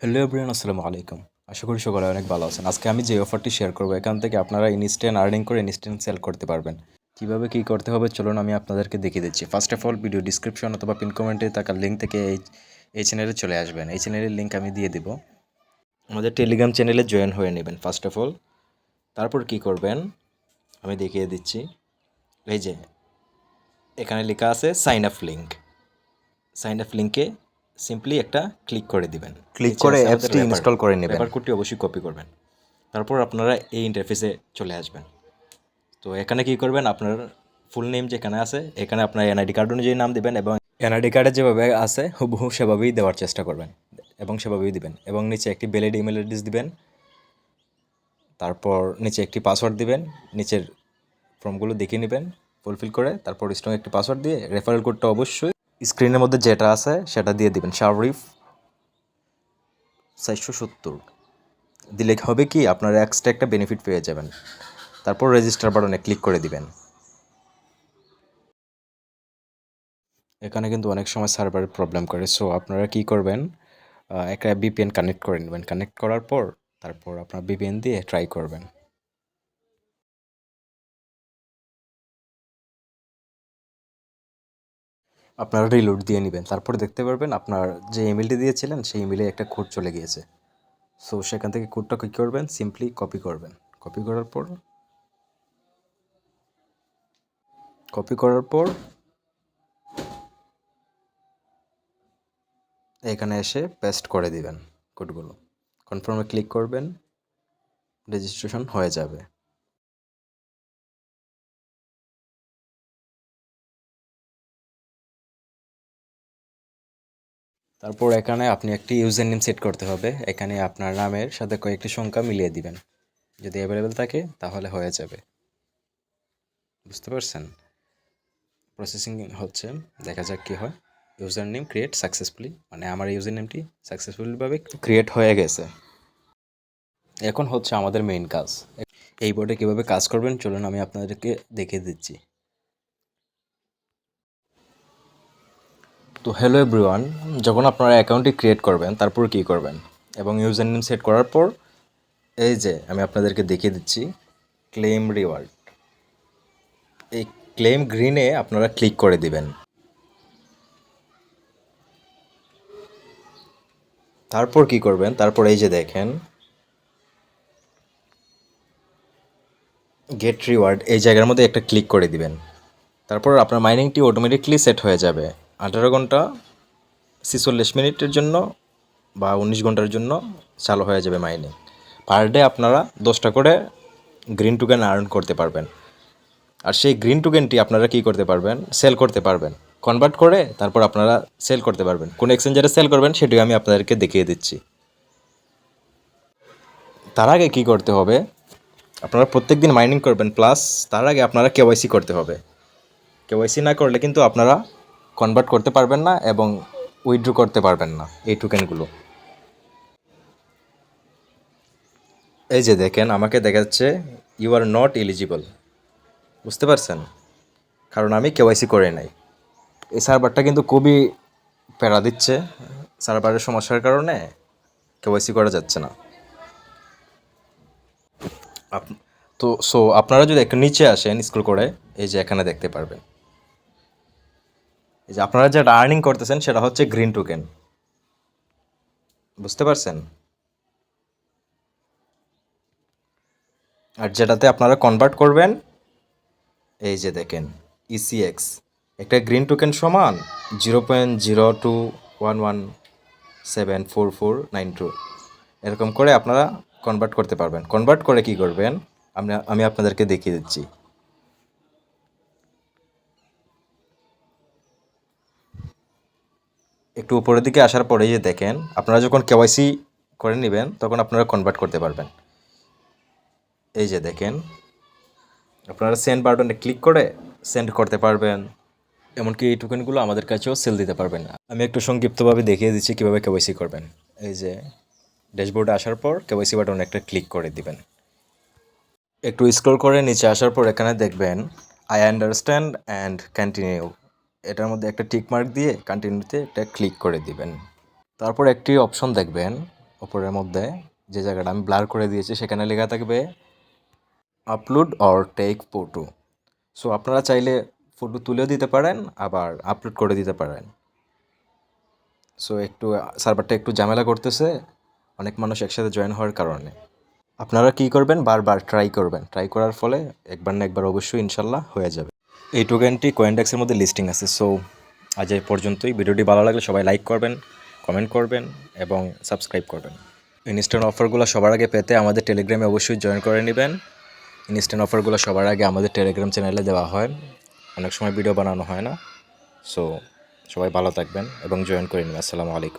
Hello everyone, আসসালামু আলাইকুম। আশা করি সকলে অনেক ভালো আছেন। আজকে আমি যে অফারটি শেয়ার করব, এখান থেকে আপনারা ইনস্ট্যান্ট আর্নিং করে ইনস্ট্যান্ট সেল করতে পারবেন। কীভাবে কী করতে হবে চলুন আমি আপনাদেরকে দেখিয়ে দিচ্ছি। First of all, video description অথবা পিন কমেন্টে থাকা লিঙ্ক থেকে এই চ্যানেলে চলে আসবেন। এই চ্যানেলের লিঙ্ক আমি দিয়ে দিব। আমাদের টেলিগ্রাম চ্যানেলে জয়েন হয়ে নেবেন ফার্স্ট অফ অল। তারপর কি করবেন আমি দেখিয়ে দিচ্ছি। এই যে এখানে লেখা আছে sign up link. Sign up লিঙ্কে সিম্পলি একটা ক্লিক করে দিবেন। ক্লিক করে অ্যাপসটি ইনস্টল করে নেবেন। রেফার কোডটি অবশ্যই কপি করবেন। তারপর আপনারা এই ইন্টারফেসে চলে আসবেন। তো এখানে কি করবেন, আপনার ফুল নেম যেখানে আছে এখানে আপনার এনআইডি কার্ড অনুযায়ী নাম দিবেন এবং এনআইডি কার্ডে যেভাবে আছে হুবহু সেভাবেই দেওয়ার চেষ্টা করবেন এবং সেভাবেই দিবেন। এবং নিচে একটি ভ্যালিড ইমেল অ্যাড্রেস দিবেন। তারপর নিচে একটি পাসওয়ার্ড দিবেন। নিচের ফর্মগুলো দেখে নেবেন ফুলফিল করে। তারপর স্ট্রং একটি পাসওয়ার্ড দিয়ে রেফারেল কোডটা অবশ্যই স্ক্রিনের মধ্যে যেটা আছে সেটা দিয়ে দিবেন। শারিফ 470 দিলে হবে কি, আপনারা এক্সট্রা একটা বেনিফিট পেয়ে যাবেন। তারপর রেজিস্টার বাটনে ক্লিক করে দিবেন। এখানে কিন্তু অনেক সময় সার্ভারের প্রবলেম করে, সো আপনারা কি করবেন, একটা ভিপিএন কানেক্ট করে নেবেন। কানেক্ট করার পর তারপর আপনার ভিপিএন দিয়ে ট্রাই করবেন। আপনারা রিলোড দিয়ে নেবেন। তারপর দেখতে পারবেন আপনার যে ইমেলটি দিয়েছিলেন সেই ইমেলে একটা কোড চলে গিয়েছে। সো সেখান থেকে কোডটা কী করবেন, সিম্পলি কপি করবেন। কপি করার পর এখানে এসে পেস্ট করে দিবেন কোডগুলো। কনফার্মে ক্লিক করবেন, রেজিস্ট্রেশন হয়ে যাবে। তারপর এখানে আপনি একটি ইউজার নেম সেট করতে হবে। এখানে আপনার নামের সাথে কয়েকটি সংখ্যা মিলিয়ে দিবেন। যদি অ্যাভেলেবেল থাকে তাহলে হয়ে যাবে। বুঝতে পারছেন? প্রসেসিং হচ্ছে, দেখা যাক কী হয়। ইউজার নেম ক্রিয়েট সাকসেসফুলি, মানে আমার ইউজার নেমটি সাকসেসফুলিভাবে ক্রিয়েট হয়ে গেছে। এখন হচ্ছে আমাদের মেইন কাজ। এই বোর্ডে কীভাবে কাজ করবেন চলুন আমি আপনাদেরকে দেখিয়ে দিচ্ছি। তো হ্যালো এভরিওয়ান, যখন আপনারা অ্যাকাউন্টটি ক্রিয়েট করবেন তারপর কী করবেন এবং ইউজার নেম সেট করার পর এই যে আমি আপনাদেরকে দেখিয়ে দিচ্ছি ক্লেম রিওয়ার্ড। এই ক্লেম গ্রিনে আপনারা ক্লিক করে দিবেন। তারপর কি করবেন, তারপর এই যে দেখেন গেট রিওয়ার্ড, এই জায়গার মধ্যে একটা ক্লিক করে দিবেন। তারপর আপনার মাইনিংটি অটোমেটিকলি সেট হয়ে যাবে 18 ঘন্টা 46 মিনিটের জন্য বা 19 ঘন্টার জন্য চালু হয়ে যাবে মাইনিং। পার ডে আপনারা 10টা করে গ্রিন টোকেন আর্ন করতে পারবেন। আর সেই গ্রিন টোকেনটি আপনারা কী করতে পারবেন, সেল করতে পারবেন। কনভার্ট করে তারপর আপনারা সেল করতে পারবেন। কোন এক্সচেঞ্জারে সেল করবেন সেটিও আমি আপনাদেরকে দেখিয়ে দিচ্ছি। তার আগে কী করতে হবে, আপনারা প্রত্যেক দিন মাইনিং করবেন, প্লাস তার আগে আপনারা কেওয়াইসি করতে হবে। কেওয়াইসি না করলে কিন্তু আপনারা কনভার্ট করতে পারবেন না এবং উইথড্র করতে পারবেন না এই টোকেনগুলো। এই যে দেখেন আমাকে দেখাচ্ছে ইউ আর নট এলিজিবল। বুঝতে পারছেন? কারণ আমি কেওয়াইসি করে নাই। এই সার্ভারটা কিন্তু খুবই প্যারা দিচ্ছে। সার্ভারের সমস্যার কারণে কেওয়াইসি করা যাচ্ছে না। তো আপনারা যদি একটু নিচে আসেন স্ক্রল করে, এই যে এখানে দেখতে পারবেন এই যে আপনারা যেটা আর্নিং করতেছেন সেটা হচ্ছে গ্রিন টোকেন। বুঝতে পারছেন? আর যেটাতে আপনারা কনভার্ট করবেন এই যে দেখেন ইসিএক্স, একটা গ্রিন টোকেন সমান 0.0211744492 এরকম করে আপনারা কনভার্ট করতে পারবেন। কনভার্ট করে কি করবেন আমি আপনাদেরকে দেখিয়ে দিচ্ছি। একটু উপরের দিকে আসার পরে যে দেখেন আপনারা যখন কেওয়াইসি করে নেবেন তখন আপনারা কনভার্ট করতে পারবেন। এই যে দেখেন আপনারা সেন্ড বাটনে ক্লিক করে সেন্ড করতে পারবেন। এমনকি এই টোকেনগুলো আমাদের কাছেও সেল দিতে পারবেন। আমি একটু সংক্ষিপ্তভাবে দেখিয়ে দিচ্ছি কীভাবে কেওয়াইসি করবেন। এই যে ড্যাশবোর্ডে আসার পর কেওয়াইসি বাটনে একটা ক্লিক করে দিবেন। একটু স্ক্রল করে নিচে আসার পর এখানে দেখবেন আই আন্ডারস্ট্যান্ড অ্যান্ড কন্টিনিউ, এটার মধ্যে একটা টিক মার্ক দিয়ে কন্টিনিউতে একটা ক্লিক করে দিবেন। তারপর একটি অপশন দেখবেন ওপরের মধ্যে যে জায়গাটা আমি ব্লার করে দিয়েছি সেখানে লেখা থাকবে upload or take photo. So আপনারা চাইলে ফটো তুলেও দিতে পারেন, আবার আপলোড করে দিতে পারেন। সো একটু সার্ভারটা একটু ঝামেলা করতেছে অনেক মানুষ একসাথে জয়েন হওয়ার কারণে। আপনারা কী করবেন, বারবার ট্রাই করবেন। ট্রাই করার ফলে একবার না একবার অবশ্যই ইনশাল্লাহ হয়ে যাবে। এই টোকেনটি কয়েনডেক্সের মধ্যে লিস্টিং আছে। সো আজ এই পর্যন্তই। ভিডিওটি ভালো লাগলে সবাই লাইক করবেন, কমেন্ট করবেন এবং সাবস্ক্রাইব করবেন। ইনস্ট্যান্ট অফারগুলো সবার আগে পেতে আমাদের টেলিগ্রামে অবশ্যই জয়েন করে নেবেন। ইনস্ট্যান্ট অফারগুলো সবার আগে আমাদের টেলিগ্রাম চ্যানেলে দেওয়া হয়, অনেক সময় ভিডিও বানানো হয় না। সো সবাই ভালো থাকবেন এবং জয়েন করে নিন। আসসালামু আলাইকুম।